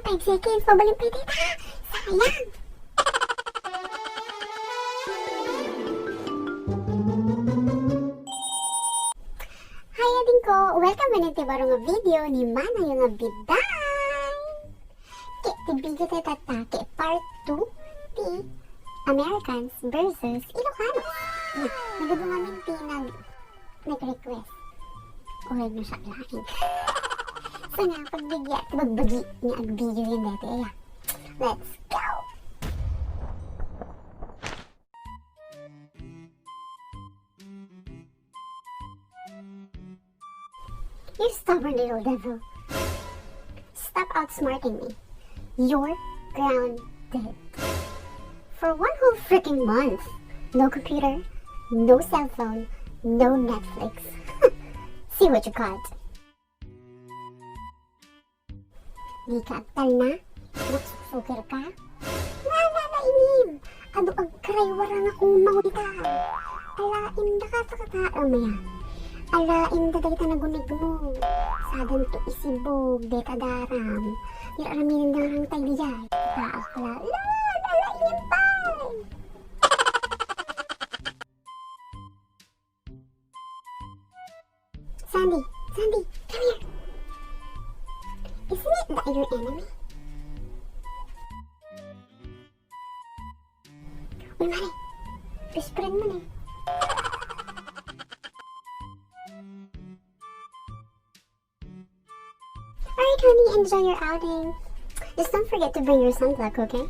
5 seconds. Pabaling pa dito. Sayang. Hi, Ading ko. Welcome ba nito barong nga video ni Manang yung nga Biday. Video tayo tatake part 2 ti Americans versus Ilocanos. Nagabong namin nag-request. Ulag na siya laking. So nga, pagbigya, magbagi niya ang video yun dito. Ayan. Let's go! You stubborn little devil. Stop outsmarting me. You're grounded. For one whole freaking month. No computer, no cell phone, no Netflix. See what you got. Di ka aktal na? Nagsusukir ka? Nalalaingim! Ano ang karaywara na kung mahulita? Alaim na katakata maya. Alaim na dagita na gunig mo. Sadan to isibog, deta daram. Yaraminin na lang tayo diyan. Akla, nalaingim pa! Sandy, come here. Isn't it that your enemy? Uy, Mari. Best friend mo na. Alright, honey. Enjoy your outing. Just don't forget to bring your sunblock, okay?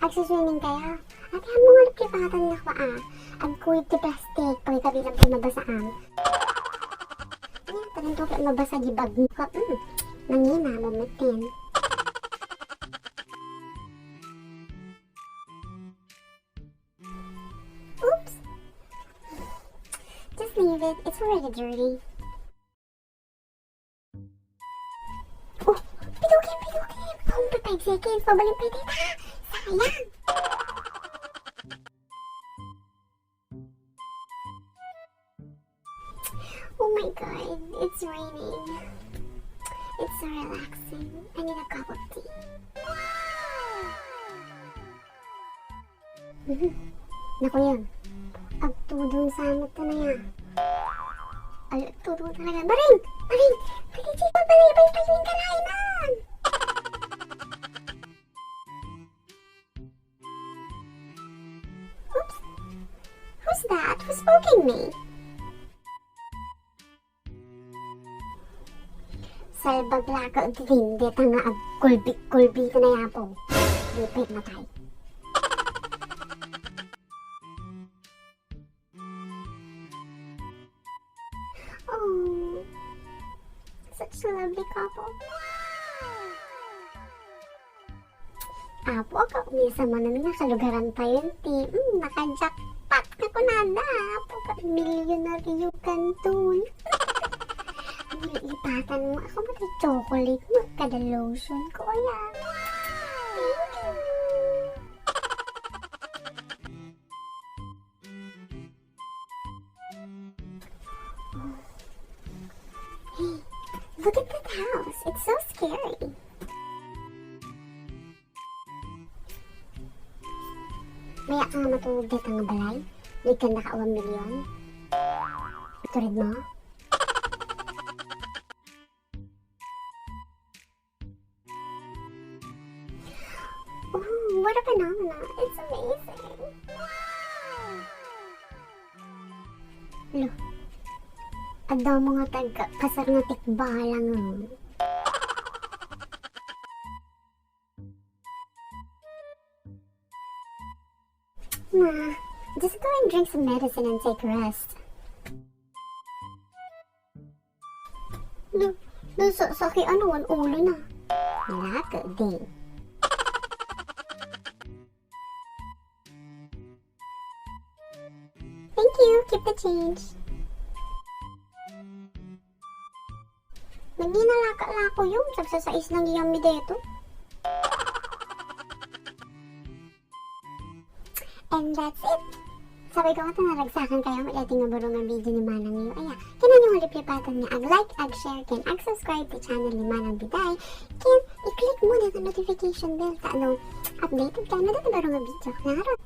Agsiswimming kaya. At yan mga nagkipatan na ko ang kuwid ti plastic. Pagkabilang po mabasaan. Ayan, tanong to kayo mabasa di bag mo ka. Nangina mo matin. Oops. Just leave it. It's already dirty. Oh, pidukin. Kung pa 5 seconds, pabaling pa dito. Sayang. Oh my god, it's raining. It's so relaxing. I need a cup of tea. Naku yun. Agtudong sa amat na yan. Agtudong talaga. Maring! Pagkisi ko balay-bay tayo yung kalainan! Oops. Who's that? Who's poking me? Salbagla ka din, dito nga kulbi ka na yapong. Lipit na tayo. Oh, such a lovely couple. Apo, ako umisa mo namin nakalugaran pa yun, ti. Naka-jackpot ka ko nada. Apo, millionary kanton. Nilipatan mo ako ba ito chocolate mo? Kada lotion ko wala. Thank you. Hey, look at that house. It's so scary. Maya ka nga matulog dito nga balay? Hindi ka naka-1 milyon? Turid mo? What a phenomena. It's amazing. Look. Adaw mga kasar nga tikbalang just go and drink some medicine and take a rest. Look. Saki ano, ang ulo na. Naka din. Thank you. Keep the change. Nagninalaka-lako yung sagsasais ng yummy dito. And that's it. Sabi ko nga, tanaragsakan kayo. Malating nga barong ang video ni Manang yun. Aya, kinanong reply button nga ag like, ag share, ken ag subscribe to channel ni Manang Biday, ken i-click mo na ang notification bell ta ano updated ka na dito baro nga video. Nangarot.